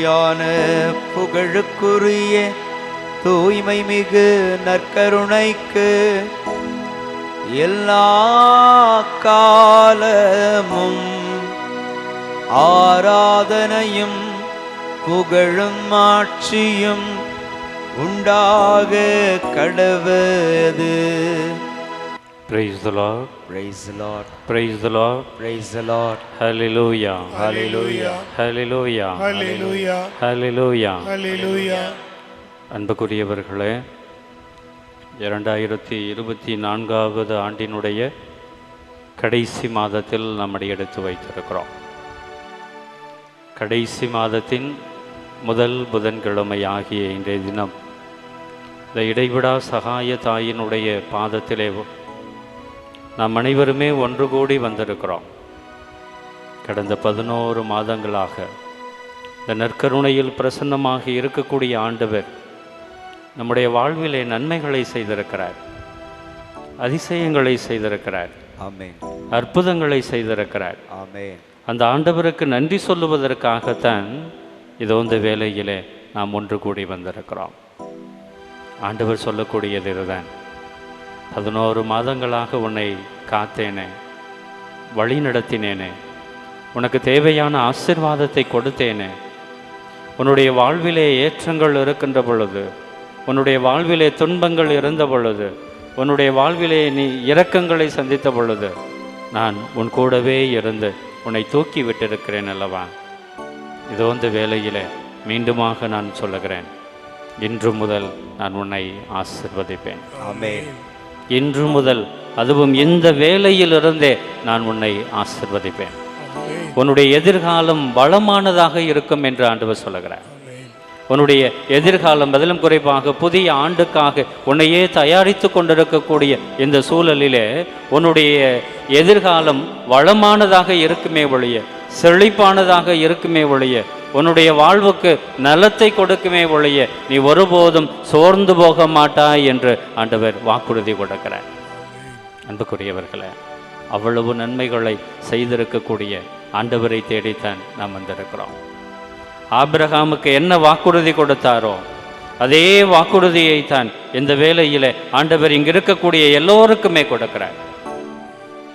நிலையான புகழுக்குரிய தூய்மை மிகு நற்கருணைக்கு எல்லா காலமும் ஆராதனையும் புகழும் ஆட்சியும் உண்டாக கடவது. Praise the Lord. Praise the Lord. Praise the Lord. Praise the Lord. Hallelujah. Hallelujah. Hallelujah. Hallelujah. Hallelujah. Hallelujah. அன்புக்குரியவர்களே, 2024 ஆண்டினுடைய கடைசி மாதத்தில் நம்மை எடுத்து வைத்திருக்கிறோம். கடைசி மாதத்தின் முதல் புதன்கிழமை ஆகிய இன்றைய தினம் இந்த இடைவிடா சகாய தாயினுடைய பாதத்திலே நாம் அனைவருமே ஒன்று கூடி வந்திருக்கிறோம். கடந்த 11 மாதங்களாக இந்த நற்கருணையில் பிரசன்னமாக இருக்கக்கூடிய ஆண்டவர் நம்முடைய வாழ்விலே நன்மைகளை செய்திருக்கிறார், அதிசயங்களை செய்திருக்கிறார், ஆமென், அற்புதங்களை செய்திருக்கிறார். ஆமென். அந்த ஆண்டவருக்கு நன்றி சொல்லுவதற்காகத்தான் இதோ இந்த வேளையிலே நாம் ஒன்று கூடி வந்திருக்கிறோம். ஆண்டவர் சொல்லக்கூடியது இதுதான்: 11 மாதங்களாக உன்னை காத்தேனே, வழி நடத்தினேனே, உனக்கு தேவையான ஆசீர்வாதத்தை கொடுத்தேனே. உன்னுடைய வாழ்விலே ஏற்றங்கள் இருக்கின்ற பொழுது, உன்னுடைய வாழ்விலே துன்பங்கள் இருந்த பொழுது, உன்னுடைய வாழ்விலே நீ இரக்கங்களை சந்தித்த பொழுது நான் உன் கூடவே இருந்து உன்னை தூக்கி விட்டிருக்கிறேன் அல்லவா? இதோ இந்த வேளையிலே மீண்டுமாக நான் சொல்லுகிறேன், இன்று முதல் நான் உன்னை ஆசீர்வதிப்பேன். ஆமென். இன்று முதல், அதுவும் இந்த வேளையிலிருந்தே நான் உன்னை ஆசீர்வதிப்பேன். உன்னுடைய எதிர்காலம் வளமானதாக இருக்கும் என்று ஆண்டவர் சொல்லுகிறார். உன்னுடைய எதிர்காலம், அதிலும் குறைவாக புதிய ஆண்டுக்காக உன்னையே தயாரித்து கொண்டிருக்கக்கூடிய இந்த சூழலிலே உன்னுடைய எதிர்காலம் வளமானதாக இருக்குமே ஒழிய, செழிப்பானதாக இருக்குமே ஒழிய, உன்னுடைய வாழ்வுக்கு நலத்தை கொடுக்குமே ஒழிய நீ ஒருபோதும் சோர்ந்து போக மாட்டாய் என்று ஆண்டவர் வாக்குறுதி கொடுக்கிறார். அன்புக்குரியவர்களே, அவ்வளவு நன்மைகளை செய்திருக்கக்கூடிய ஆண்டவரை தேடித்தான் நாம் வந்திருக்கிறோம். ஆபிரகாமுக்கு என்ன வாக்குறுதி கொடுத்தாரோ அதே வாக்குறுதியைத்தான் இந்த வேளையிலே ஆண்டவர் இங்கு இருக்கக்கூடிய எல்லோருக்குமே கொடுக்கிறார்.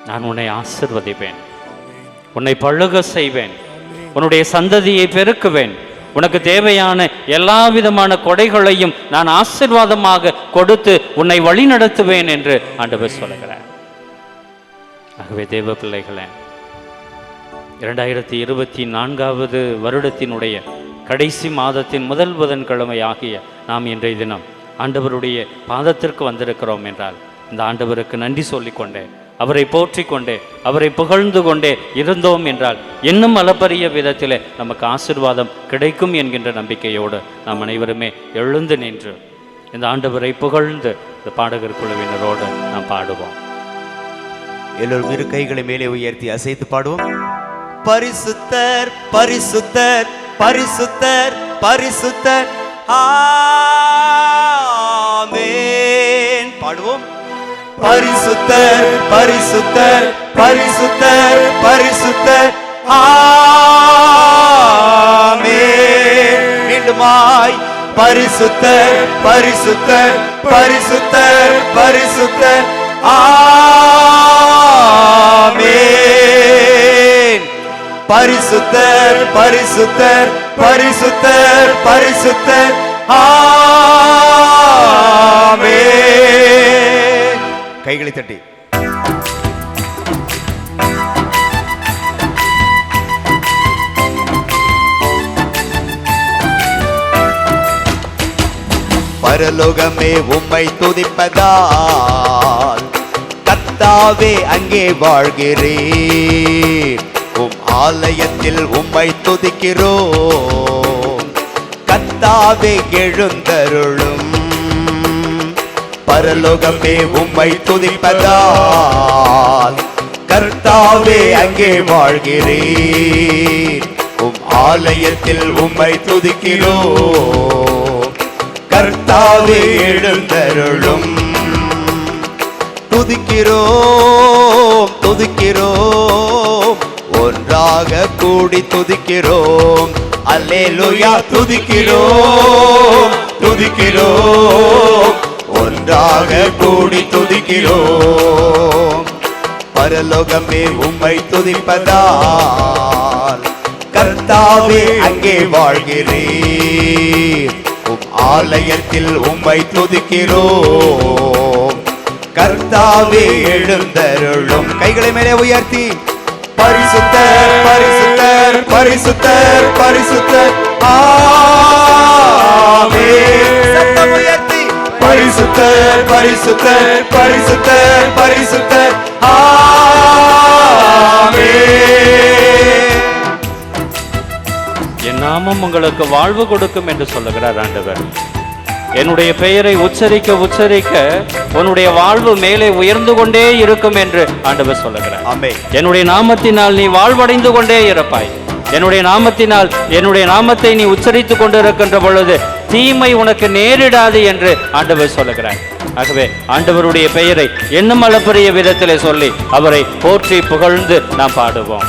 நான் உன்னை ஆசீர்வதிப்பேன், உன்னை பழுக செய்வேன், உன்னுடைய சந்ததியை பெருக்குவேன், உனக்கு தேவையான எல்லா விதமான கொடைகளையும் நான் ஆசீர்வாதமாக கொடுத்து உன்னை வழி நடத்துவேன் என்று ஆண்டவர் சொல்லுகிறார். ஆகவே தேவ பிள்ளைகளே, 2024 வருடத்தினுடைய கடைசி மாதத்தின் முதல் புதன்கிழமை ஆகிய நாம் இன்றைய தினம் ஆண்டவருடைய பாதத்திற்கு வந்திருக்கிறோம் என்றால், இந்த ஆண்டவருக்கு நன்றி சொல்லிக்கொண்டே, அவரை போற்றி கொண்டே, அவரை புகழ்ந்து கொண்டே இருந்தோம் என்றால் இன்னும் அளப்பரிய விதத்திலே நமக்கு ஆசீர்வாதம் கிடைக்கும் என்கின்ற நம்பிக்கையோடு நாம் அனைவருமே எழுந்து நின்று இந்த ஆண்டவரை புகழ்ந்து இந்த பாடகர் குழுவினரோடு நாம் பாடுவோம். எல்லோரும் இரு கைகளை மேலே உயர்த்தி அசைத்து பாடுவோம். பரிசுத்தர் பரிசுத்தர் பரிசுத்தர் பரிசுத்தர், ஆமென். பாடுவோம். பரிசுத்தர் பரிசுத்தர் பரிசுத்தர் பரிசுத்தர், ஆமென். மீண்டுமாய் பரிசுத்தர் பரிசுத்தர் பரிசுத்தர் பரிசுத்தர், ஆமென். பரிசுத்தர் பரிசுத்தர் பரிசுத்தர் பரிசுத்தர், ஆமென். கைகளை தட்டி பரலோகமே உம்மை துதிப்பதால் கர்த்தாவே அங்கே வாழ்கிறேன். உம் ஆலயத்தில் உம்மை துதிக்கிறோம். கர்த்தாவே எழுந்தருளும். பரலோகமே உம்மை துதிப்பதால் கர்த்தாவே அங்கே வாழ்கிறேன். உம் ஆலயத்தில் உம்மை துதிக்கிறோம். கர்த்தாவே எழுந்தருளும். துதிக்கிறோம் துதிக்கிறோம், ஒன்றாக கூடி துதிக்கிறோம். அல்லேலூயா துதிக்கிறோம் துதிக்கிறோம், ஒன்றாக கூடி துதிக்கிறோம். பரலோகமே உம்மை துதிப்பதால் கர்த்தாவே அங்கே வாழ்கிறீர். உம் ஆலயத்தில் உம்மை துதிக்கிறோம். கர்த்தாவே எழுந்தருளும். கைகளை மேலே உயர்த்தி பரிசுத்தர் பரிசுத்தர் பரிசுத்தர் பரிசுத்தர் ஆமென். சத்தம் உயர்த்தி பரிசுத்தர் பரிசுத்தர் பரிசுத்தர் பரிசுத்தர் ஆமென். என் நாமம் உங்களுக்கு வாழ்வு கொடுக்கும் என்று சொல்லுகிறார் ஆண்டவர். என்னுடைய பெயரை உச்சரிக்க உச்சரிக்க உன்னுடைய வாழ்வு மேலே உயர்ந்து கொண்டே இருக்கும் என்று ஆண்டவர் சொல்லுகிறார். ஆமென். என்னுடைய நாமத்தினால் நீ வாழ்வடைந்து கொண்டே இருப்பாய். என்னுடைய நாமத்தினால் என்னுடைய நாமத்தை நீ உச்சரித்துக் கொண்டிருக்கின்ற பொழுது தீமை உனக்கு நேரிடாது என்று ஆண்டவர் சொல்லுகிறார். ஆகவே ஆண்டவருடைய பெயரை இன்னும் அளப்பரிய விதத்திலே சொல்லி அவரை போற்றி புகழ்ந்து நாம் பாடுவோம்.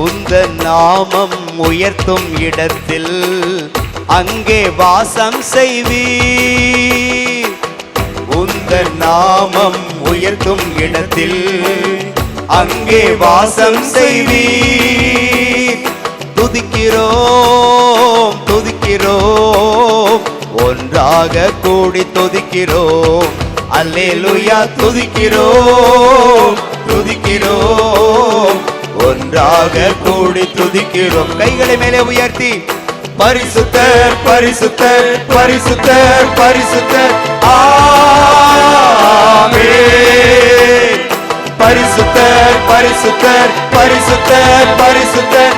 உந்த நாமம் உயர்த்தும் இடத்தில் அங்கே வாசம் செய்வீர். உந்த நாமம் உயர்த்தும் இடத்தில் அங்கே வாசம் செய்வீர். துதிக்கிறோம் துதிக்கிறோம், ஒன்றாக கூடி துதிக்கிறோம். அல்லேலூயா துதிக்கிறோம் துதிக்கிறோம், ஒன்றாக கூடி துதிக்கிறோம். கைகளை மேலே உயர்த்தி பரிசுத்தர் பரிசுத்தர் பரிசுத்தர் பரிசுத்தர் ஆமென். பரிசுத்தர் பரிசுத்தர் பரிசுத்தர் பரிசுத்தர்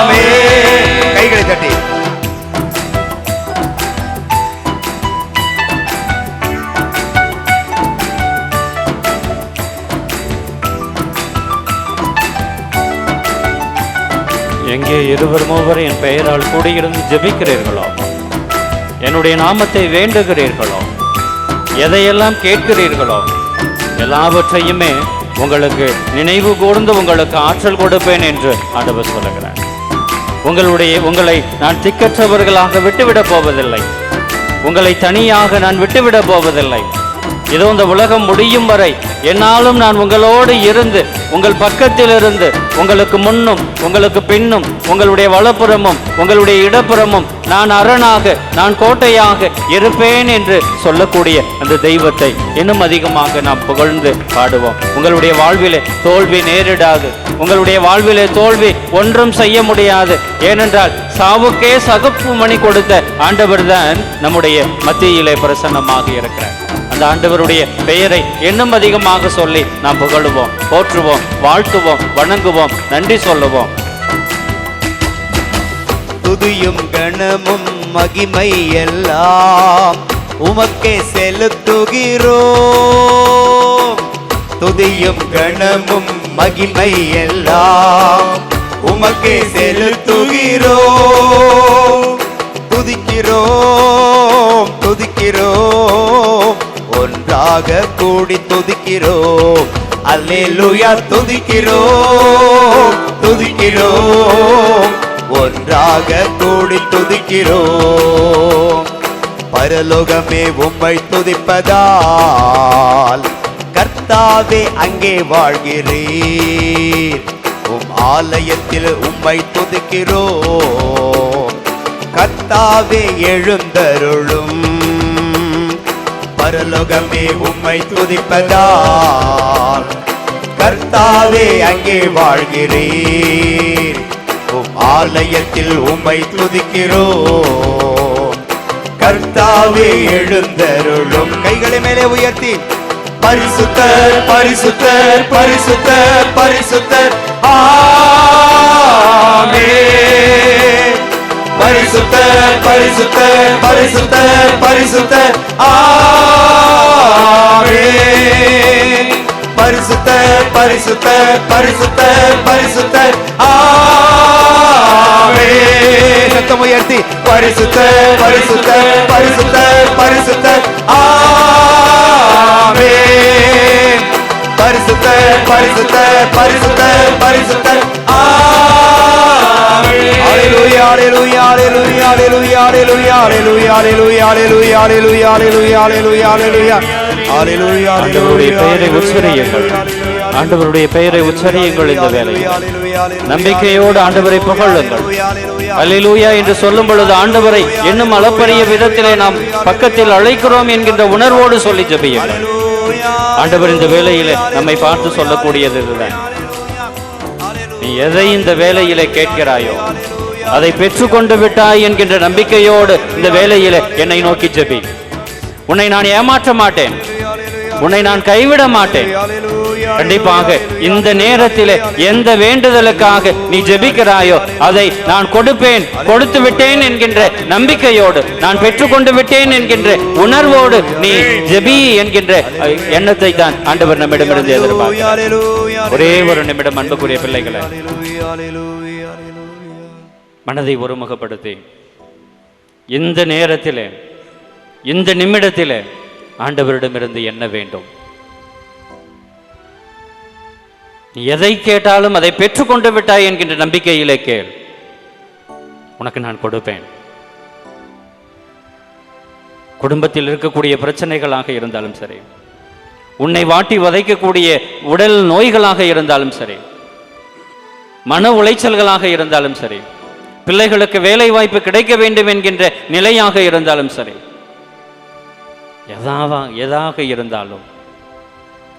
ஆமென். கைகளை தட்டி எங்கே இருவர் மூவர் என் பெயரால் கூடியிருந்து ஜெபிக்கிறீர்களோ, என்னுடைய நாமத்தை வேண்டுகிறீர்களோ, எதையெல்லாம் கேட்கிறீர்களோ எல்லாவற்றையுமே உங்களுக்கு நினைவு கூர்ந்து உங்களுக்கு ஆற்றல் கொடுப்பேன் என்று ஆண்டவர் சொல்லுகிறார். உங்களை நான் திக்கற்றவர்களாக விட்டுவிடப் போவதில்லை. உங்களை தனியாக நான் விட்டுவிடப் போவதில்லை. இதோ இந்த உலகம் முடியும் வரை என்னாலும் நான் உங்களோடு இருந்து உங்கள் பக்கத்தில் இருந்து உங்களுக்கு முன்னும் உங்களுக்கு பின்னும் உங்களுடைய வலப்புறமும் உங்களுடைய இடப்புறமும் நான் அரணாக நான் கோட்டையாக இருப்பேன் என்று சொல்லக்கூடிய அந்த தெய்வத்தை இன்னும் அதிகமாக நாம் புகழ்ந்து பாடுவோம். உங்களுடைய வாழ்விலே தோல்வி நேரிடாது. உங்களுடைய வாழ்விலே தோல்வி ஒன்றும் செய்ய முடியாது. ஏனென்றால் சாவுக்கே சகப்பு மணி கொடுத்த ஆண்டவர் தான் நம்முடைய மத்தியிலே பிரசன்னமாக இருக்கிறார். அந்த ஆண்டவருடைய பெயரை இன்னும் அதிகமாக சொல்லி நாம் புகழுவோம், போற்றுவோம், வாழ்த்துவோம், வணங்குவோம், நன்றி சொல்லுவோம். துதியும் கணமும் மகிமை எல்லாம் உமக்கே செலுத்துகிறோம். துதியும் கணமும் மகிமை எல்லாம் உமக்கே செலுத்துகிறோம். துதிக்கிறோம் துதிக்கிறோம், ஒன்றாக கூடி துதிக்கிறோம். அல்லேலூயா துதிக்கிறோம் துதிக்கிறோம், ஒன்றாக கூடி துதிக்கிறோம். பரலோகமே உம்மை துதிப்பதால் கர்த்தாவே அங்கே வாழ்கிறீர். உம் ஆலயத்தில் உம்மை துதிக்கிறோம். கர்த்தாவே எழுந்தருளும். பரலோகமே உம்மை துதிப்பதால் கர்த்தாவே அங்கே வாழ்கிறீர். உம் ஆலயத்தில் உம்மை துதிக்கிறோம். கர்த்தாவே எழுந்தருளும். கைகளை மேலே உயர்த்தி பரிசுத்தர் பரிசுத்தர் பரிசுத்தர் பரிசுத்தர் ஆமென். பரிசுத்தர் பரிசுத்தர் பரிசுத்தர் பரிசுத்தர் ஆமென். பரிசுத்தர் பரிசுத்தர் பரிசுத்தர் பரிசுத்தர் ஆமென். சத்தம் உயர்த்தி பரிசுத்தர் பரிசுத்தர் பரிசுத்தர் பரிசுத்தர் ஆமென். பரிசுத்தர் பரிசுத்தர் பரிசுத்தர் பரிசுத்தர். ஆமென். ஹalleluya ஹalleluya ஹalleluya ஹalleluya ஹalleluya ஹalleluya ஹalleluya ஹalleluya ஹalleluya ஹalleluya ஹalleluya ஹalleluya. ஆண்டவருடைய பெயரை உச்சரியுங்கள். ஆண்டவருடைய பெயரை உச்சரியுங்கள். இந்த வேளையில் நம்பிக்கையோடு ஆண்டவரை புகழுங்கள். அல்லேலூயா என்று சொல்லும் பொழுது ஆண்டவரை இன்னும் அளப்பரிய விதத்திலே நாம் பக்கத்தில் அழைக்கிறோம் என்கின்ற உணர்வோடு சொல்லி ஜெபியுங்கள். ஆண்டவர் இந்த வேளையிலே நம்மை பார்த்து சொல்லக்கூடியது இதுதான். நீ எதை இந்த வேளையிலே கேட்கிறாயோ அதை பெற்றுக்கொண்டு விட்டாய் என்கின்ற நம்பிக்கையோடு இந்த வேளையிலே என்னை நோக்கி ஜெபி. உன்னை நான் ஏமாற்ற மாட்டேன், உன்னை நான் கைவிட மாட்டேன். கண்டிப்பாக இந்த நேரத்திலே எந்த வேண்டுதலுக்காக நீ ஜெபிக்கிறாயோ அதை நான் கொடுப்பேன், கொடுத்து விட்டேன் என்கின்ற நம்பிக்கையோடு, நான் பெற்றுக்கொண்டு விட்டேன் என்கின்ற உணர்வோடு நீ ஜெபி என்கின்ற எண்ணத்தை தான் ஆண்டவர் நம்மிடமிருந்து எதிர்பார்க்கிறார். ஒரே ஒரு நிமிடம் அன்புக்குரிய பிள்ளைகளை மனதை ஒருமுகப்படுத்தி இந்த நேரத்திலே இந்த நிமிடத்திலே ஆண்டவரிடமிருந்து என்ன வேண்டும், நீ எதை கேட்டாலும் அதை பெற்றுக்கொண்டு விட்டாய் என்கின்ற நம்பிக்கையிலே கேள். உனக்கு நான் கொடுப்பேன். குடும்பத்தில் இருக்கக்கூடிய பிரச்சனைகளாக இருந்தாலும் சரி, உன்னை வாட்டி வதைக்கக்கூடிய உடல் நோய்களாக இருந்தாலும் சரி, மன உளைச்சல்களாக இருந்தாலும் சரி, பிள்ளைகளுக்கு வேலை வாய்ப்பு கிடைக்க வேண்டும் என்கின்ற நிலையாக இருந்தாலும் சரி, எதாக இருந்தாலும்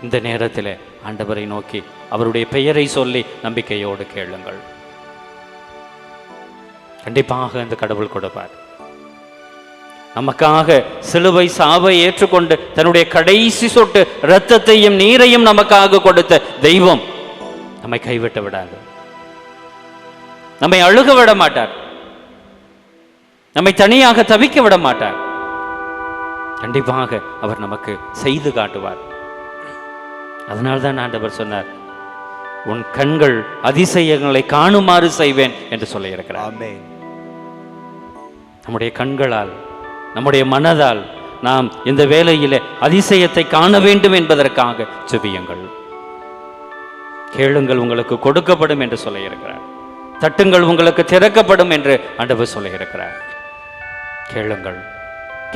இந்த நேரத்தில் ஆண்டவரை நோக்கி அவருடைய பெயரை சொல்லி நம்பிக்கையோடு கேளுங்கள். கண்டிப்பாக அந்த கடவுள் கொடுப்பார். நமக்காக சிலுவை சாவை ஏற்றுக்கொண்டு தன்னுடைய கடைசி சொட்டு இரத்தத்தையும் நீரையும் நமக்காக கொடுத்த தெய்வம் நம்மை கைவிட்டு விடாது. நம்மை அழுக விட மாட்டார். நம்மை தனியாக தவிக்க விட மாட்டார். கண்டிப்பாக அவர் நமக்கு செய்து காட்டுவார். அதனால்தான் ஆண்டவர் சொன்னார், உன் கண்கள் அதிசயங்களை காணுமாறு செய்வேன் என்று சொல்லி இருக்கிறார். நம்முடைய கண்களால், நம்முடைய மனதால் நாம் இந்த வேளையிலே அதிசயத்தை காண வேண்டும் என்பதற்காக ஜெபியுங்கள். கேளுங்கள், உங்களுக்கு கொடுக்கப்படும் என்று சொல்லி இருக்கிறார். தட்டுங்கள், உங்களுக்கு திறக்கப்படும் என்று ஆண்டவர் சொல்லி இருக்கிறார். கேளுங்கள்,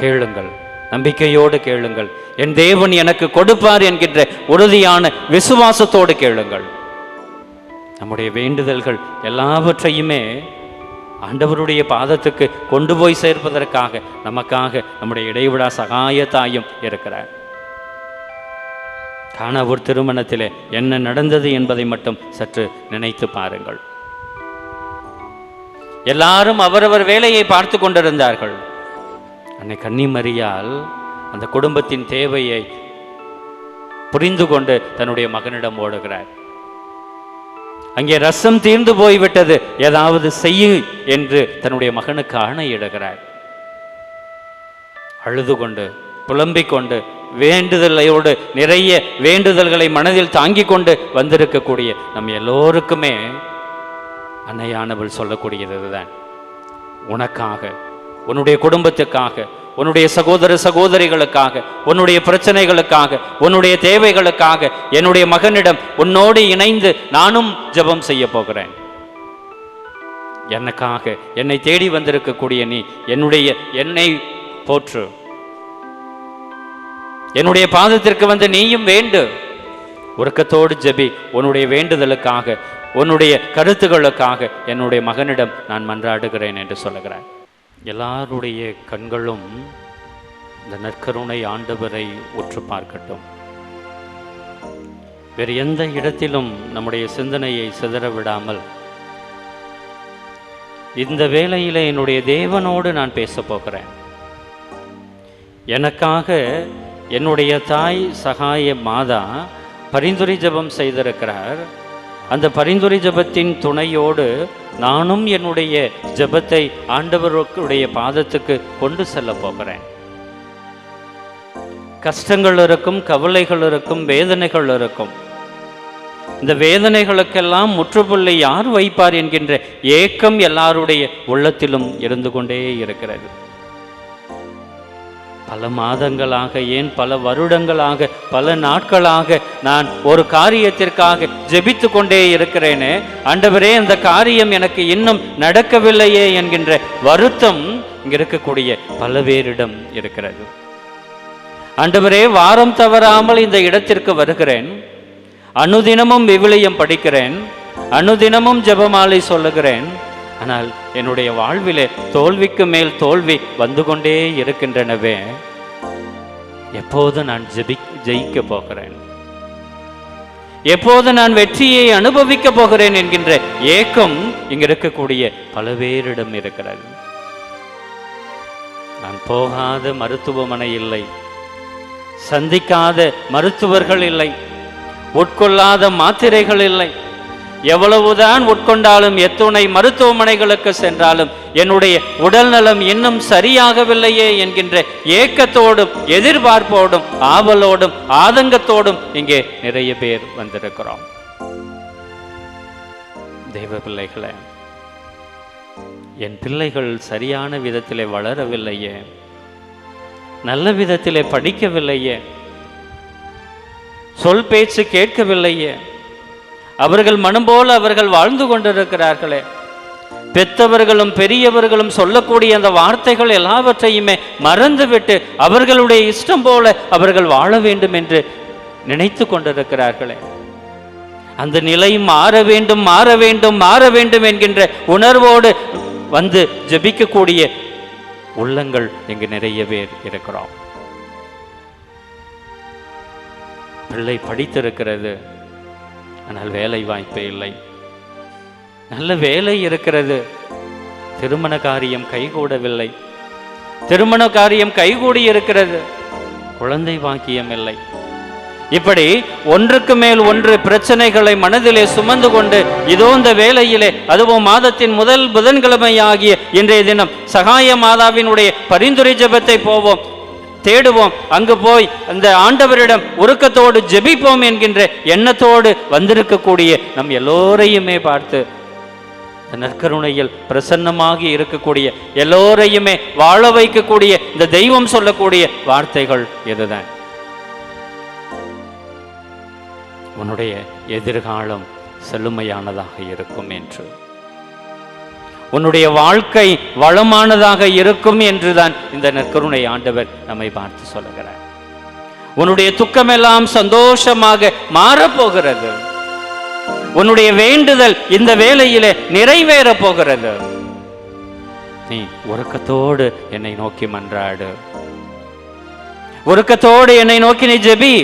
கேளுங்கள், நம்பிக்கையோடு கேளுங்கள். என் தேவன் எனக்கு கொடுப்பார் என்கின்ற உறுதியான விசுவாசத்தோடு கேளுங்கள். நம்முடைய வேண்டுதல்கள் எல்லாவற்றையுமே ஆண்டவருடைய பாதத்துக்கு கொண்டு போய் சேர்ப்பதற்காக நமக்காக நம்முடைய இடைவிடா சகாயத்தாயும் இருக்கிறார். கானாவூர் திருமணத்திலே என்ன நடந்தது என்பதை மட்டும் சற்று நினைத்து பாருங்கள். எல்லாரும் அவரவர் வேலையை பார்த்து கொண்டிருந்தார்கள். அன்னை கன்னிமரியாள் அந்த குடும்பத்தின் தேவையை புரிந்து கொண்டு தன்னுடைய மகனிடம் ஓடுகிறார். அங்கே ரசம் தீர்ந்து போய்விட்டது, ஏதாவது செய்யு என்று தன்னுடைய மகனுக்கு ஆணையிடுகிறார். அழுது கொண்டு புலம்பிக் கொண்டு வேண்டுதலையோடு நிறைய வேண்டுதல்களை மனதில் தாங்கிக் கொண்டு வந்திருக்கக்கூடிய நம் எல்லோருக்குமே அன்னையானவள் சொல்லக்கூடியதுதான், உனக்காக, உன்னுடைய குடும்பத்துக்காக, உன்னுடைய சகோதர சகோதரிகளுக்காக, உன்னுடைய பிரச்சனைகளுக்காக, உன்னுடைய தேவைகளுக்காக என்னுடைய மகனிடம் உன்னோடு இணைந்து நானும் ஜெபம் செய்ய போகிறேன். எனக்காக என்னை தேடி வந்திருக்கக்கூடிய நீ என்னை போற்று, என்னுடைய பாதத்திற்கு வந்து நீயும் வேண்டு. உறக்கத்தோடு ஜெபி. உன்னுடைய வேண்டுதலுக்காக, உன்னுடைய கருத்துக்களுக்காக என்னுடைய மகனிடம் நான் மன்றாடுகிறேன் என்று சொல்லுகிறார். எல்லாருடைய கண்களும் இந்த நற்கருணை ஆண்டவரை உற்று பார்க்கட்டும். வேறு எந்த இடத்திலும் நம்முடைய சிந்தனையை சிதற விடாமல் இந்த வேளையில என்னுடைய தேவனோடு நான் பேச போகிறேன். எனக்காக என்னுடைய தாய் சகாய மாதா பரிந்துரை ஜெபம் செய்திருக்கிறார். அந்த பரிந்துரை ஜெபத்தின் துணையோடு நானும் என்னுடைய ஜெபத்தை ஆண்டவருடைய பாதத்துக்கு கொண்டு செல்ல போகிறேன். கஷ்டங்கள் இருக்கும், கவலைகள் இருக்கும், வேதனைகள் இருக்கும். இந்த வேதனைகளுக்கெல்லாம் முற்றுப்புள்ளி யார் வைப்பார் என்கின்ற ஏக்கம் எல்லாருடைய உள்ளத்திலும் இருந்து கொண்டே இருக்கிறது. பல மாதங்களாக, ஏன் பல வருடங்களாக, பல நாட்களாக நான் ஒரு காரியத்திற்காக ஜெபித்து கொண்டே இருக்கிறேனே, ஆண்டவரே அந்த காரியம் எனக்கு இன்னும் நடக்கவில்லையே என்கின்ற வருத்தம் இங்க இருக்கக்கூடிய பல பேரிடம் இருக்கிறது. ஆண்டவரே, வாரம் தவறாமல் இந்த இடத்திற்கு வருகிறேன், அனுதினமும் விவிலியம் படிக்கிறேன், அனுதினமும் ஜெபமாலை சொல்லுகிறேன், ஆனால் என்னுடைய வாழ்விலே தோல்விக்கு மேல் தோல்வி வந்து கொண்டே இருக்கின்றனவே, எப்போது நான் ஜெயிக்க போகிறேன், எப்போது நான் வெற்றியை அனுபவிக்க போகிறேன் என்கின்ற ஏக்கம் இங்க இருக்கக்கூடிய பல பேரிடம் இருக்கிறது. நான் போகாத மருத்துவமனை இல்லை, சந்திக்காத மருத்துவர்கள் இல்லை, உட்கொள்ளாத மாத்திரைகள் இல்லை, எவ்வளவுதான் உட்கொண்டாலும் எத்துணை மருத்துவமனைகளுக்கு சென்றாலும் என்னுடைய உடல் நலம் இன்னும் சரியாகவில்லையே என்கின்ற ஏக்கத்தோடும் எதிர்பார்ப்போடும் ஆவலோடும் ஆதங்கத்தோடும் இங்கே நிறைய பேர் வந்திருக்கிறோம். தெய்வ பிள்ளைகளே, என் பிள்ளைகள் சரியான விதத்திலே வளரவில்லையே, நல்ல விதத்திலே படிக்கவில்லையே, சொல் பேச்சு கேட்கவில்லையே, அவர்கள் மனம் போல அவர்கள் வாழ்ந்து கொண்டிருக்கிறார்களே, பெத்தவர்களும் பெரியவர்களும் சொல்லக்கூடிய அந்த வார்த்தைகள் எல்லாவற்றையுமே மறந்துவிட்டு அவர்களுடைய இஷ்டம் போல அவர்கள் வாழ வேண்டும் என்று நினைத்து கொண்டிருக்கிறார்களே, அந்த நிலை மாற வேண்டும், மாற வேண்டும், மாற வேண்டும் என்கின்ற உணர்வோடு வந்து ஜெபிக்கக்கூடிய உள்ளங்கள் இங்கு நிறைய பேர் இருக்கிறோம். பிள்ளை படித்திருக்கிறது, ஆனால் வேலை வாய்ப்பே இல்லை. நல்ல வேலை இருக்கிறது, திருமண காரியம் கைகூடவில்லை. திருமண காரியம் கைகூடி இருக்கிறது, குழந்தை பாக்கியம் இல்லை. இப்படி ஒன்றுக்கு மேல் ஒன்று பிரச்சனைகளை மனதிலே சுமந்து கொண்டு இதோ இந்த வேளையிலே, அதுவும் மாதத்தின் முதல் புதன்கிழமை ஆகிய இன்றைய தினம் சகாய மாதாவினுடைய பரிந்துரை ஜெபத்தை போவோம், தேடுவோம், அங்கு போய் அந்த ஆண்டவரிடம் உருக்கத்தோடு ஜெபிப்போம் என்கின்ற எண்ணத்தோடு வந்திருக்கக்கூடிய நம் எல்லோரையுமே பார்த்து நற்கருணையில் பிரசன்னமாகி இருக்கக்கூடிய எல்லோரையுமே வாழ வைக்கக்கூடிய இந்த தெய்வம் சொல்லக்கூடிய வார்த்தைகள் இதுதான். உன்னுடைய எதிர்காலம் செழுமையானதாக இருக்கும் என்று, உன்னுடைய வாழ்க்கை வளமானதாக இருக்கும் என்றுதான் இந்த நற்கருணை ஆண்டவர் நம்மை பார்த்து சொல்லுகிறார். உன்னுடைய துக்கமெல்லாம் சந்தோஷமாக மாறப்போகிறது, உன்னுடைய வேண்டுதல் இந்த வேளையிலே நிறைவேற போகிறது. நீ உருக்கத்தோடு என்னை நோக்கி மன்றாடு, உருக்கத்தோடு என்னை நோக்கி நீ ஜெபி.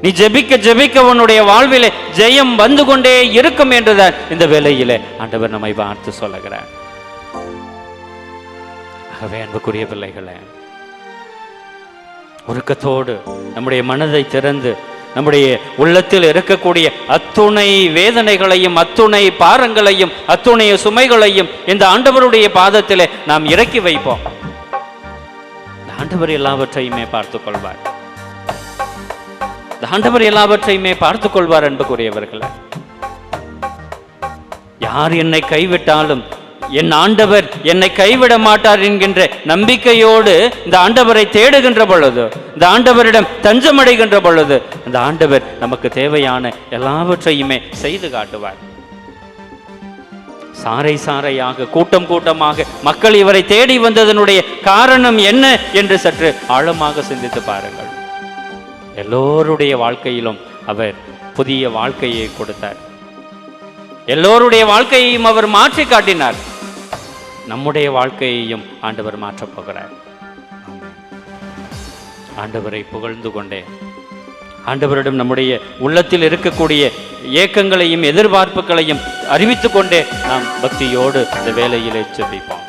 நீ ஜெபிக்க ஜெபிக்க உன்னுடைய வாழ்விலே ஜெயம் வந்து கொண்டே இருக்கும் என்றுதான் இந்த வேளையிலே ஆண்டவர் நம்மை பார்த்து சொல்லுகிறார். ஆகவே அன்புக்குரிய பிள்ளைகளே, உருக்கத்தோடு நம்முடைய மனதை திறந்து நம்முடைய உள்ளத்தில் இருக்கக்கூடிய அத்துணை வேதனைகளையும் அத்துணை பாரங்களையும் அத்துணை சுமைகளையும் இந்த ஆண்டவருடைய பாதத்திலே நாம் இறக்கி வைப்போம். ஆண்டவர் எல்லாவற்றையுமே பார்த்துக் கொள்வார், ஆண்டவர் எல்லாவற்றையுமே பார்த்துக் கொள்வார். அன்புக்குரியவர்களே, யார் என்னை கைவிட்டாலும் என் ஆண்டவர் என்னை கைவிட மாட்டார் என்கின்ற நம்பிக்கையோடு இந்த ஆண்டவரை தேடுகின்ற பொழுது, இந்த ஆண்டவரிடம் தஞ்சமடைகின்ற பொழுது, இந்த ஆண்டவர் நமக்கு தேவையான எல்லாவற்றையுமே செய்து காட்டுவார். சாறை சாறையாக கூட்டம் கூட்டமாக மக்கள் இவரை தேடி வந்ததனுடைய காரணம் என்ன என்று சற்று ஆழமாக சிந்தித்து பாருங்கள். எல்லோருடைய வாழ்க்கையிலும் அவர் புதிய வாழ்க்கையை கொடுத்தார், எல்லோருடைய வாழ்க்கையையும் அவர் மாற்றி காட்டினார். நம்முடைய வாழ்க்கையையும் ஆண்டவர் மாற்றப் போகிறார். ஆண்டவரை புகழ்ந்து கொண்டே, ஆண்டவரிடம் நம்முடைய உள்ளத்தில் இருக்கக்கூடிய ஏக்கங்களையும் எதிர்பார்ப்புகளையும் அறிவித்துக் கொண்டே நாம் பக்தியோடு இந்த வேளையிலே ஜெபிப்போம்.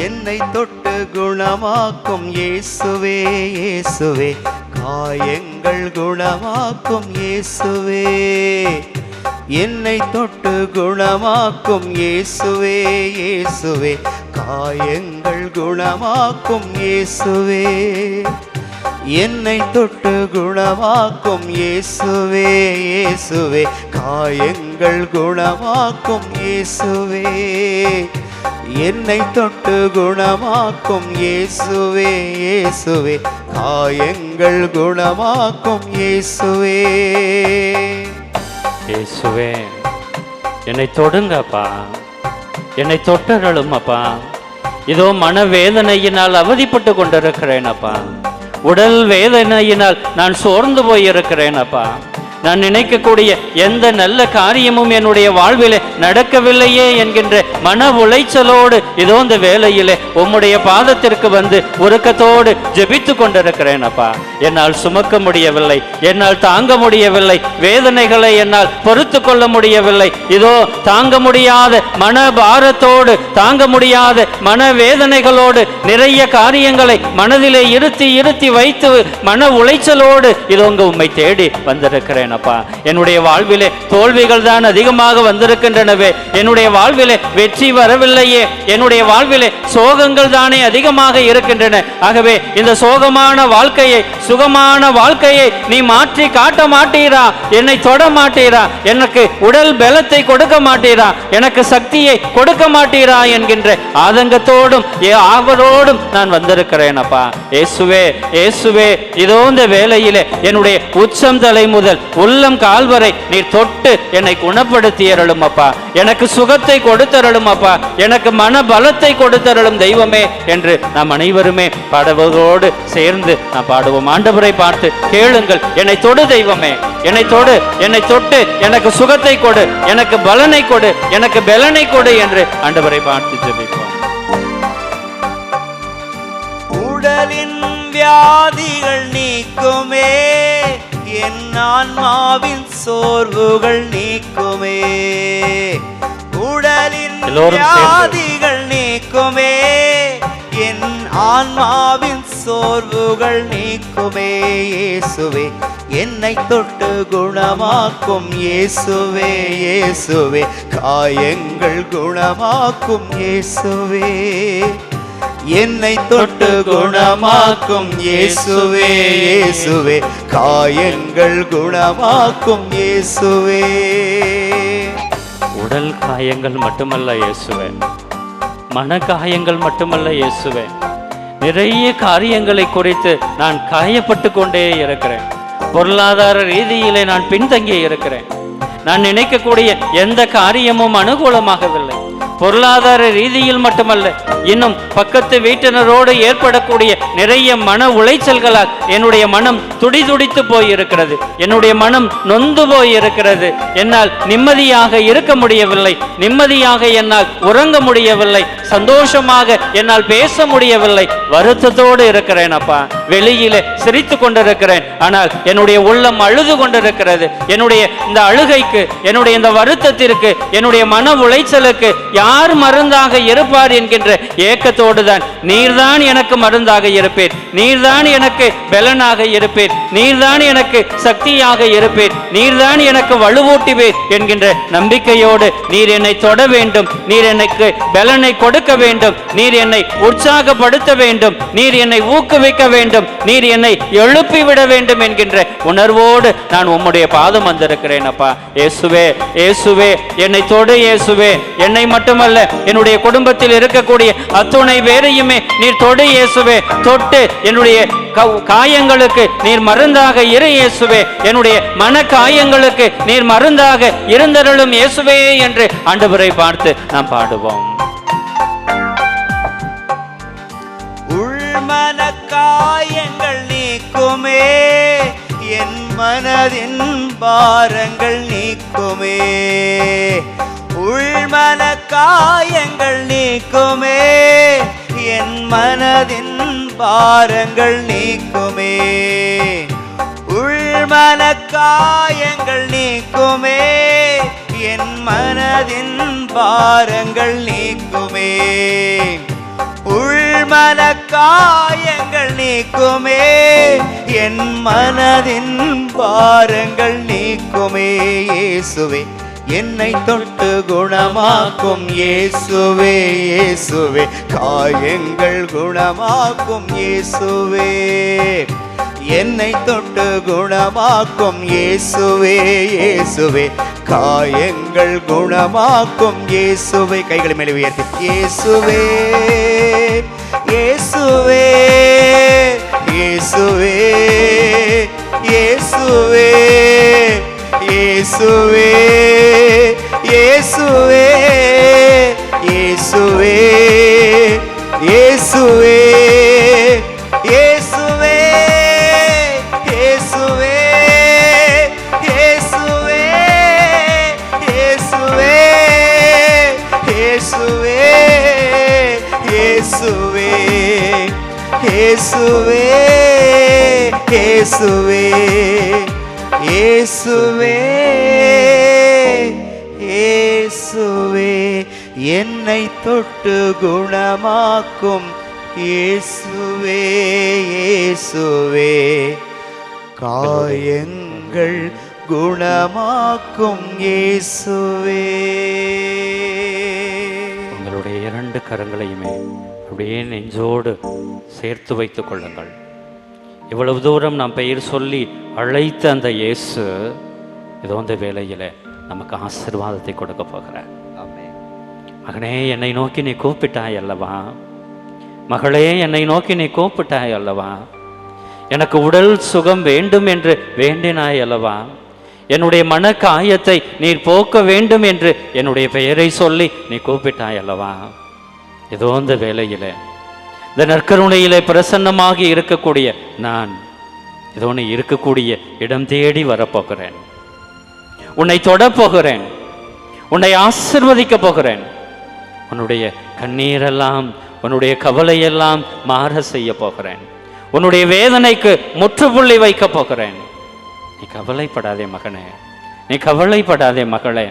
என்னை தொட்டு குணமாக்கும் இயேசுவே, இயேசுவே, காயங்கள் குணமாக்கும் இயேசுவே, என்னை தொட்டு குணமாக்கும் இயேசுவே, இயேசுவே, காயங்கள் குணமாக்கும் இயேசுவே, என்னை தொட்டு குணமாக்கும் இயேசுவே, இயேசுவே, காயங்கள் குணமாக்கும் இயேசுவே, என்னை தொட்டு குணமாக்கும் இயேசுவே இயேசுவே, காயங்கள் குணமாக்கும் இயேசுவே. இயேசுவே, என்னை தொடுங்கப்பா, என்னை தொட்டருளும் அப்பா. இதோ மனவேதனையினால் அவதிப்பட்டு கொண்டிருக்கிறேன் அப்பா. உடல் வேதனையினால் நான் சோர்ந்து போயிருக்கிறேன் அப்பா. நான் நினைக்கக்கூடிய எந்த நல்ல காரியமும் என்னுடைய வாழ்விலே நடக்கவில்லையே என்கின்ற மன உளைச்சலோடு இதோ இந்த வேளையிலே உம்முடைய பாதத்திற்கு வந்து உருக்கத்தோடு ஜெபித்து கொண்டிருக்கிறேன் அப்பா. என்னால் சுமக்க முடியவில்லை, என்னால் தாங்க முடியவில்லை, வேதனைகளை என்னால் பொறுத்து கொள்ள முடியவில்லை. இதோ தாங்க முடியாத மன பாரத்தோடு, தாங்க முடியாத மன வேதனைகளோடு, நிறைய காரியங்களை மனதிலே இருத்தி வைத்து மன உளைச்சலோடு இதோ உம்மை தேடி வந்திருக்கிறேன் அப்பா. என்னுடைய வாழ்விலே தோல்விகள் தான் அதிகமாக வந்திருக்கின்றனவே, என்னுடைய வாழ்விலே வெற்றி வரவில்லையே, என்னுடைய வாழ்விலே சோகங்கள் தானே அதிகமாக இருக்கின்றன. ஆகவே இந்த சோகமான வாழ்க்கையை, சுகமான வாழ்க்கையை நீ மாற்றி காட்ட மாட்டீரா, என்னை தொட மாட்டீரா, எனக்கு உடல் பலத்தை கொடுக்க மாட்டீரா, எனக்கு சக்தியை கொடுக்க மாட்டீரா என்கின்ற ஆதங்கத்தோடும் ஆவலோடும் நான் வந்திருக்கிறேன் அப்பா. இயேசுவே இயேசுவே, இதோ இந்த வேளையிலே என்னுடைய உச்சம் தலை முதல் உள்ளம் கால் வரை நீர் தொட்டு என்னை குணப்படுத்தியருளும் அப்பா. எனக்கு சுகத்தை கொடுத்தருளும் அப்பா, எனக்கு மன பலத்தை கொடுத்தருளும் தெய்வமே என்று நாம் அனைவருமே பாடுவதோடு சேர்ந்து நாம் பாடுவோம். ஆண்டவரை பார்த்து கேளுங்கள், என்னை தொடு தெய்வமே, என்னை தொடு, என்னை தொட்டு எனக்கு சுகத்தை கொடு, எனக்கு பலனை கொடு, எனக்கு பலனை கொடு என்று ஆண்டவரை பார்த்து ஜெபிப்போம். உடலின் வியாதிகள் நீக்குமே, என் ஆன்மாவின் சோர்வுகள் நீக்குமே. உடலின் வியாதிகள் நீக்குமே, என் ஆன்மாவின் சோர்வுகள் நீக்குமே. இயேசுவே, என்னை தொட்டு குணமாக்கும் இயேசுவே இயேசுவே, காயங்கள் குணமாக்கும் இயேசுவே. என்னை தொட்டு குணமாக்கும் இயேசுவே இயேசுவே, காயங்கள் குணமாக்கும் இயேசுவே. உடல் காயங்கள் மட்டுமல்ல இயேசுவே, மன காயங்கள் மட்டுமல்ல இயேசுவே, நிறைய காரியங்களை குறித்து நான் காயப்பட்டு கொண்டே இருக்கிறேன். பொருளாதார ரீதியிலே நான் பின்தங்கி இருக்கிறேன். நான் நினைக்கக்கூடிய எந்த காரியமும் அனுகூலமாகவில்லை. பொருளாதார ரீதியில் மட்டுமல்ல, இன்னும் பக்கத்து வீட்டினரோடு ஏற்படக்கூடிய நிறைய மன உளைச்சல்களால் என்னுடைய மனம் துடிதுடித்து போயிருக்கிறது, என்னுடைய மனம் நொந்து போயிருக்கிறது. என்னால் நிம்மதியாக இருக்க முடியவில்லை, நிம்மதியாக என்னால் உறங்க முடியவில்லை, சந்தோஷமாக என்னால் பேச முடியவில்லை. வருத்தத்தோடு இருக்கிறேன் அப்பா. வெளியிலே சிரித்து கொண்டிருக்கிறேன், ஆனால் என்னுடைய உள்ளம் அழுது கொண்டிருக்கிறது. என்னுடைய இந்த அழுகைக்கு, என்னுடைய இந்த வருத்தத்திற்கு, என்னுடைய மன உளைச்சலுக்கு யார் மருந்தாக இருப்பார் என்கின்ற ஏக்கத்தோடு தான் நீர்தான் எனக்கு மருந்தாக இருப்பேன், நீர்தான் எனக்கு பலனாக இருப்பேன், நீர்தான் எனக்கு சக்தியாக இருப்பேன், நீர்தான் எனக்கு வலுவூட்டுவேன் என்கின்ற நம்பிக்கையோடு நீர் என்னை தொட வேண்டும், நீர் எனக்கு பலனை கொடுக்க வேண்டும், நீர் என்னை உற்சாகப்படுத்த வேண்டும், நீர் என்னை ஊக்குவிக்க வேண்டும், நீர் என்னை எழுப்பிவிட வேண்டும் என்கின்ற உணர்வோடு நான் உம்முடைய பாதம் வந்திருக்கிறேன் அப்பா. இயேசுவே இயேசுவே, என்னை தொடு இயேசுவே. என்னை மட்டுமல்ல, என்னுடைய குடும்பத்தில் இருக்கக்கூடிய அத்துணை பேரையுமே நீர் தொடு இயேசுவே. தொட்டு என்னுடைய காயங்களுக்கு நீர் மருந்தாக இரு இயேசுவே. என்னுடைய மன காயங்களுக்கு நீர் மருந்தாக இருந்தருளும் இயேசுவே என்று ஆண்டவரை பார்த்து நாம் பாடுவோம். உள்மன காயங்கள் நீக்குமே, என் மனதின் பாரங்கள் நீக்குமே. உள்மன காயங்கள் நீக்குமே, என் மனதின் பாரங்கள் நீக்குமே. உள்மன காயங்கள் நீக்குமே, என் மனதின் பாரங்கள் நீக்குமே. உள்மன காயங்கள் நீக்குமே, என் மனதின் பாரங்கள் நீக்குமே. இயேசுவே, என்னை தொட்டு குணமாக்கும் இயேசுவே இயேசுவே, காயங்கள் குணமாக்கும் இயேசுவே. என்னை தொட்டு குணமாக்கும் இயேசுவே இயேசுவே, காயங்கள் குணமாக்கும் இயேசுவே. கைகளை மேலே உயர்த்தி இயேசுவே இயேசுவே இயேசுவே இயேசுவே இயேசுவே இயேசுவே இயேசுவே இயேசுவே இயேசுவே இயேசுவே இயேசுவே இயேசுவே இயேசுவே இயேசுவே இயேசுவே இயேசுவே இயேசுவே இயேசுவே என்னை தொட்டு குணமாக்கும் இயேசுவே இயேசுவே காயங்கள் குணமாக்கும் இயேசுவே. உங்களுடைய இரண்டு கரங்களையுமே அப்படியே நெஞ்சோடு சேர்த்து வைத்துக் கொள்ளுங்கள். இவ்வளவு தூரம் நாம் பெயர் சொல்லி அழைத்த அந்த இயேசு ஏதோ அந்த வேளையில் நமக்கு ஆசீர்வாதத்தை கொடுக்க போகிறார். மகனே, என்னை நோக்கி நீ கூப்பிட்டாய் அல்லவா? மகளே, என்னை நோக்கி நீ கூப்பிட்டாய் அல்லவா? எனக்கு உடல் சுகம் வேண்டும் என்று வேண்டினாய் அல்லவா? என்னுடைய மன காயத்தை நீர் போக்க வேண்டும் என்று என்னுடைய பெயரை சொல்லி நீ கூப்பிட்டாய் அல்லவா? ஏதோ அந்த வேளையில் இந்த நற்கருணையிலே பிரசன்னமாகி இருக்கக்கூடிய நான் ஏதோ நீ இருக்கக்கூடிய இடம் தேடி வரப்போகிறேன். உன்னை தொடப்போகிறேன். உன்னை ஆசிர்வதிக்க போகிறேன். உன்னுடைய கண்ணீரெல்லாம், உன்னுடைய கவலையெல்லாம் மாற செய்ய போகிறேன். உன்னுடைய வேதனைக்கு முற்றுப்புள்ளி வைக்க போகிறேன். நீ கவலைப்படாதே மகனே, நீ கவலைப்படாதே மகளே.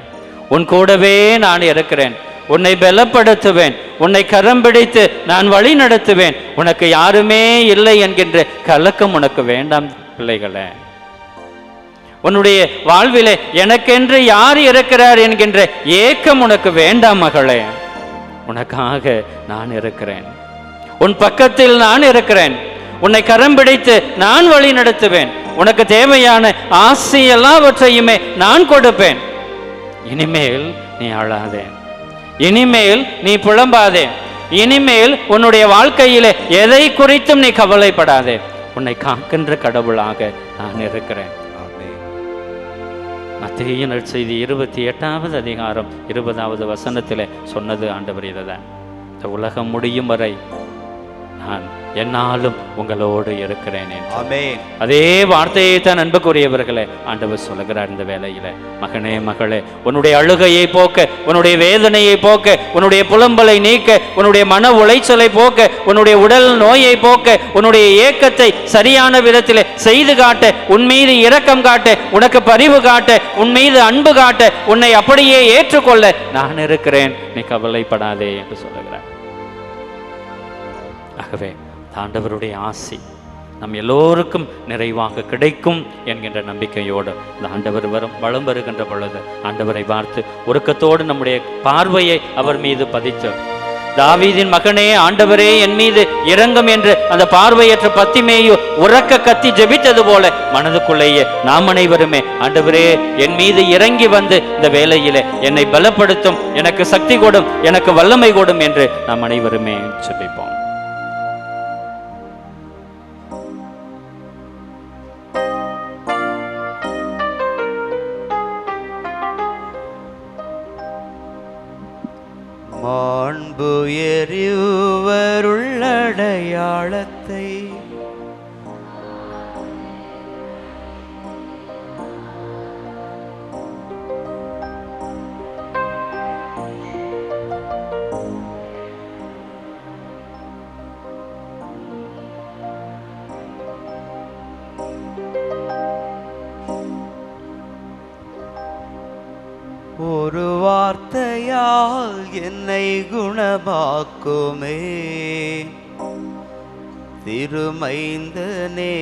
உன் கூடவே நான் இருக்கிறேன். உன்னை பலப்படுத்துவேன். உன்னை கரம் பிடித்து நான் வழி நடத்துவேன். உனக்கு யாருமே இல்லை என்கின்ற கலக்கம் உனக்கு வேண்டாம் பிள்ளைகளே. உன்னுடைய வாழ்விலே எனக்கென்று யார் இருக்கிறார் என்கின்ற ஏக்கம் உனக்கு வேண்டாம் மகளே. உனக்காக நான் இருக்கிறேன். உன் பக்கத்தில் நான் இருக்கிறேன். உன்னை கரம் பிடித்து நான் வழி நடத்துவேன். உனக்கு தேவையான ஆசை எல்லாவற்றையுமே நான் கொடுப்பேன். இனிமேல் நீ அழாதே. இனிமேல் நீ புலம்பாதே. இனிமேல் உன்னுடைய வாழ்க்கையிலே எதை குறித்தும் நீ கவலைப்படாதே. உன்னை காக்கின்ற கடவுளாக நான் இருக்கிறேன். மத்தேயு நற்செய்தி 28வது அதிகாரம் 20வது வசனத்திலே சொன்னது ஆண்டவர் இதுதான். இந்த உலகம் முடியும் வரை நான் என்னாலும் உங்களோடு இருக்கிறேன். அதே வார்த்தையை தான் அன்புக்குரியவர்களே ஆண்டவர் சொல்லுகிறார் இந்த வேளையில. மகனே, மகளே, உன்னுடைய அழுகையை போக்க, உன்னுடைய வேதனையை போக்க, உன்னுடைய புலம்பலை நீக்க, உன்னுடைய மன உளைச்சலை போக்க, உன்னுடைய உடல் நோயை போக்க, உன்னுடைய ஏக்கத்தை சரியான விதத்தில் செய்து காட்ட, உன் மீது இரக்கம் காட்ட, உனக்கு பரிவு காட்ட, உன் மீது அன்பு காட்ட, உன்னை அப்படியே ஏற்றுக்கொள்ள நான் இருக்கிறேன். நீ கவலைப்படாதே என்று சொல்லுகிறார். ஆகவே ஆண்டவருடைய ஆசி நம் எல்லோருக்கும் நிறைவாக கிடைக்கும் என்கின்ற நம்பிக்கையோடு இந்த ஆண்டவர் வலம் வருகின்ற பொழுது ஆண்டவரை பார்த்து உருக்கத்தோடு நம்முடைய பார்வையை அவர் மீது பதித்து, தாவீதின் மகனே, ஆண்டவரே என் மீது இரங்கும் என்று அந்த பார்வையற்ற பத்திமேயு உறக்க கத்தி ஜெபித்தது போல மனதுக்குள்ளேயே நாம் அனைவருமே ஆண்டவரே என் மீது இறங்கி வந்து இந்த வேளையிலே என்னை பலப்படுத்தும், எனக்கு சக்தி கொடும், எனக்கு வல்லமை கொடும் என்று நாம் அனைவருமே ஜெபிப்போம். மாண்பு எறிவருள்ளடையாளத்தை ஒரு வார்த்தையால் என்னை குணமாக்குமே திருமைந்தனே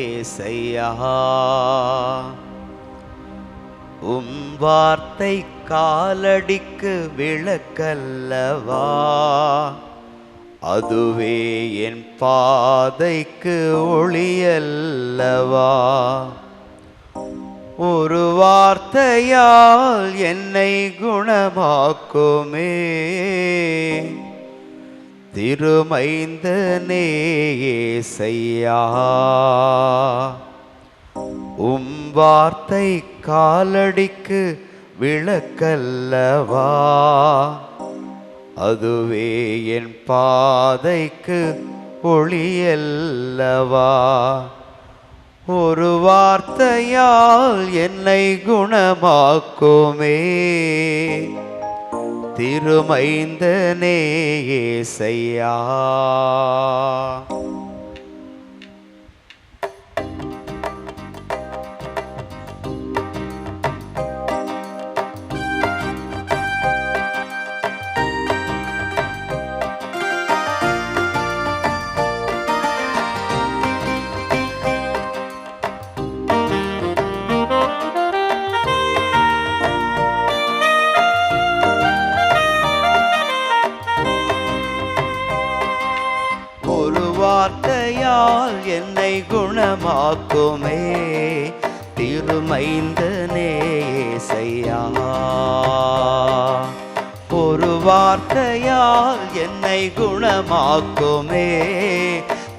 ஏசையா. உம் வார்த்தை காலடிக்கு விளக்கல்லவா, அதுவே என் பாதைக்கு ஒளியல்லவா. ஒரு வார்த்தையால் என்னை குணமாக்குமே திருமைந்தனே இயேசையா. உம் வார்த்தை காலடிக்கு விளக்கல்லவா, அதுவே என் பாதைக்கு ஒளியல்லவா. ஒரு வார்த்தையால் என்னை குணமாக்குமே திருமைந்தனே இயேசையா. வார்த்தையால் என்னை குணமாக்குமே திருமைந்தனே இயேசையா. ஒரு வார்த்தையால் என்னை குணமாக்குமே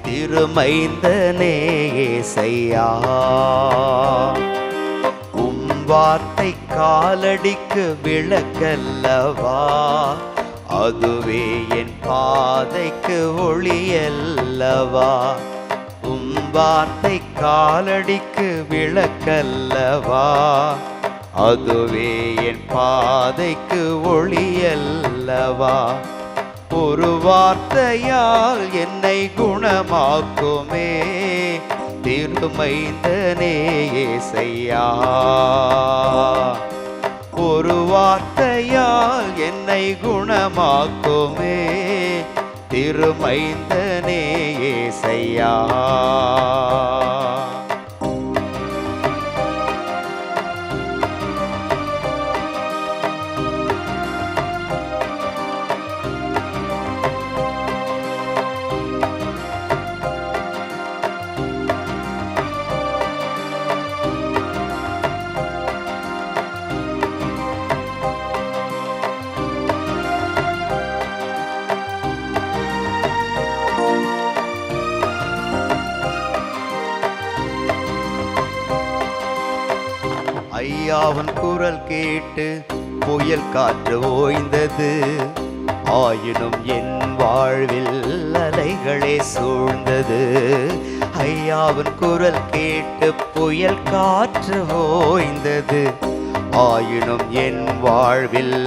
திருமைந்தனே இயேசையா. உம் வார்த்தை காலடிக்கு விளக்கல்லவா, அதுவே என் பாதைக்கு ஒளியல்லவா. உம் வார்த்தை காலடிக்கு விளக்கல்லவா, அதுவே என் பாதைக்கு ஒளியல்லவா. ஒரு வார்த்தையால் என்னை குணமாக்குமே திருமைந்தனே இயேசையா. ஒரு வார்த்தையால் என்னை குணமாக்குமே திருமைந்தனே இயேசையா. ஐயாவன் குரல் கேட்டு புயல் காற்று ஓய்ந்தது, ஆயினும் என் வாழ்வில் அலைகளே சூழ்ந்தது. ஐயாவன் குரல் கேட்டு புயல் காற்று ஓய்ந்தது, ஆயினும் என் வாழ்வில்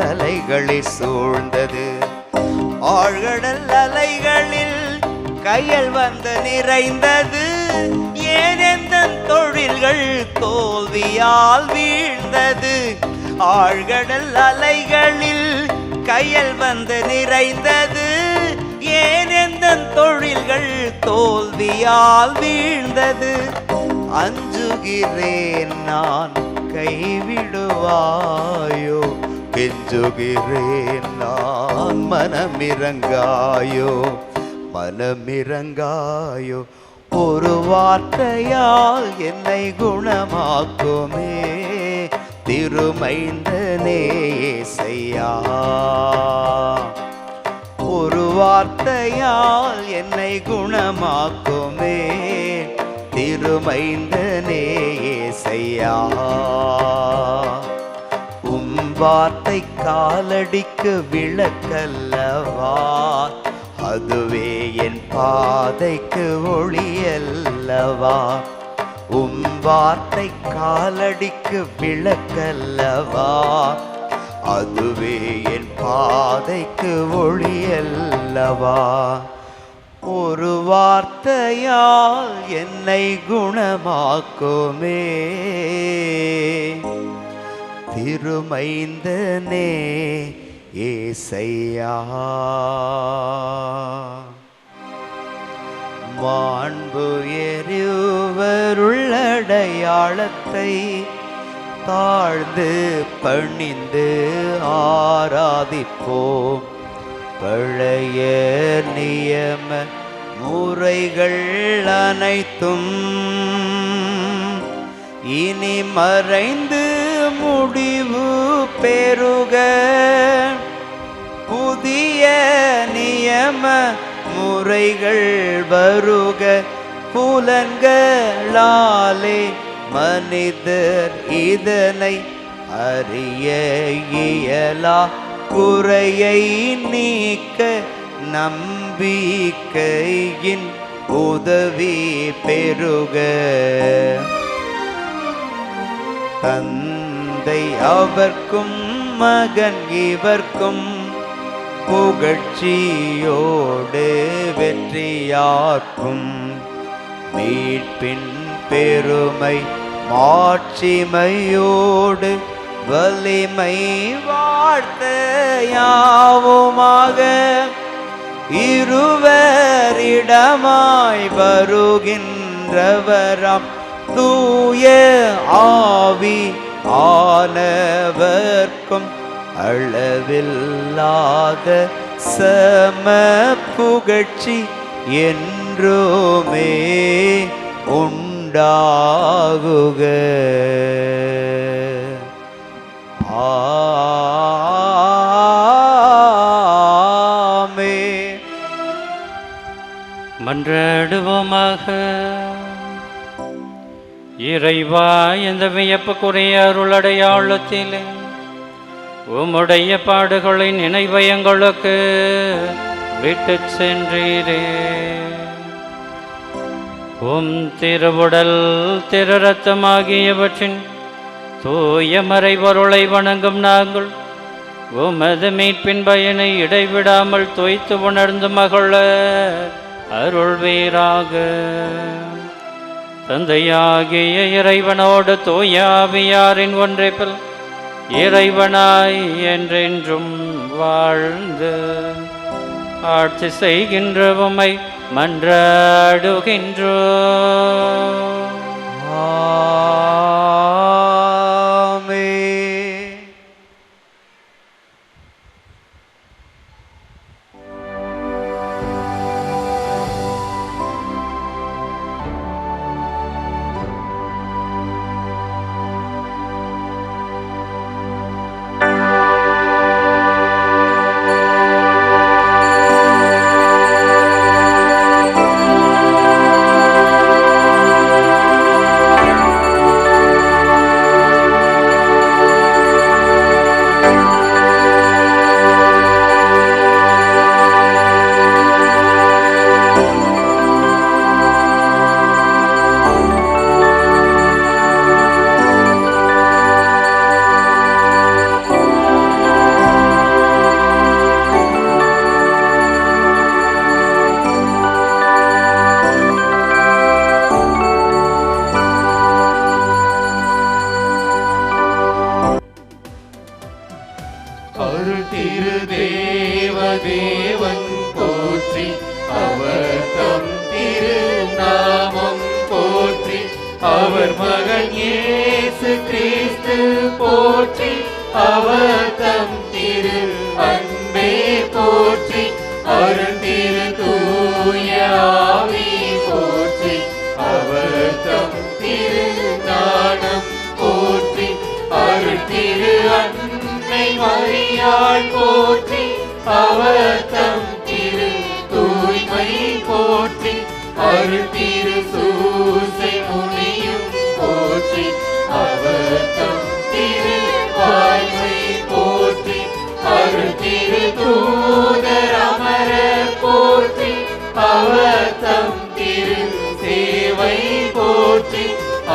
அலைகளே சூழ்ந்தது. ஆழ்கடல் அலைகளில் கையில் வந்து நிறைந்தது, ஏனெந்தன் தொழில்கள் தோல்வியால் வீழ்ந்தது. ஆழ்கடல் அலைகளில் கையில் வந்து நிறைந்தது, ஏனெந்தன் தொழில்கள் தோல்வியால் வீழ்ந்தது. அஞ்சுகிறேன் நான் கைவிடுவாயோ, கெஞ்சுகிறேன் நான் மனமிரங்காயோ, மனமிரங்காயோ. ஒரு வார்த்தையால் என்னை குணமாக்குமே திருமைந்தனே இயேசையா. ஒரு வார்த்தையால் என்னை குணமாக்குமே திருமைந்தனே இயேசையா. உம் வார்த்தை காலடிக்கு விளக்கல்லவா, அதுவே என் பாதைக்கு ஒளியல்லவா. உம் வார்த்தை காலடிக்கு விளக்கல்லவா, அதுவே என் பாதைக்கு ஒளியல்லவா. ஒரு வார்த்தையால் என்னை குணமாக்குமே திருமைந்தனே இயேசையா. மாண்பு எறிவருள்ளடையாளத்தை தாழ்ந்து பணிந்து ஆராதிப்போம். பழைய நியம முறைகள் அனைத்தும் இனி மறைந்து முடிவு பெறுக. புதிய நியம முறைகள் வருக. புலன்களாலே மனிதர் இதனை அறிய இயலா. குறையை நீக்க நம்பிக்கையின் உதவி பெறுக. தந்தை அவர்க்கும் மகன் இவர்க்கும் புகழ்ச்சியோடு வெற்றியாக்கும். மீட்பின் பெருமை மாட்சிமையோடு வலிமை வாழ்த்தையாவுமாக. இருவரிடமாய் வருகின்றவராம் தூய ஆவி ஆனவர்க்கும் அளவில்லாத சம புகழ்ச்சி என்றுமே உண்டாகுக. ஆமென். மன்றாடுவோமாக. இறைவா, இந்த வியப்புக்குரிய அருளடையாளத்திலே உம்முடைய பாடுகளை நினைவை எங்களுக்கு விட்டு சென்றீரே. உம் திருவுடல் திரு ரத்தமாகியவற்றின் தூய மறைபொருளை வணங்கும் நாங்கள் உமது மீட்பின் பயனை இடைவிடாமல் தோய்த்து உணர்ந்து மகள அருள்வீராக. தந்தையாகிய இறைவனோடு தூய ஆவியாரின் ஒன்றைப்பில் இறைவனாய் என்றென்றும் வாழ்ந்து ஆட்சி செய்கின்ற உம்மை மன்றாடுகின்றோம். ஆமென். அருள் திரு தேவதேவன் போற்றி, அவர் தம் திரு நாமம் போற்றி, அவர் மகன் இயேசு கிறிஸ்து போற்றி, அவர் தம் திரு அன்பே போற்றி, அருள் திரு தூய ஆவி போற்றி, அவர் தம் திரு ஞானம் போற்றி, அருள் திரு அன்னை மரியாள் போற்றி, அவர் தம் திரு தூய்மை போற்றி, அருள் திரு சூசை முனியும் போற்றி, அவர் தம் திரு வாய்மை போற்றி, அருள் திரு தூதர் அமரர் போற்றி, அவர் தம் திரு சேவை போற்றி,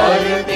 அருள்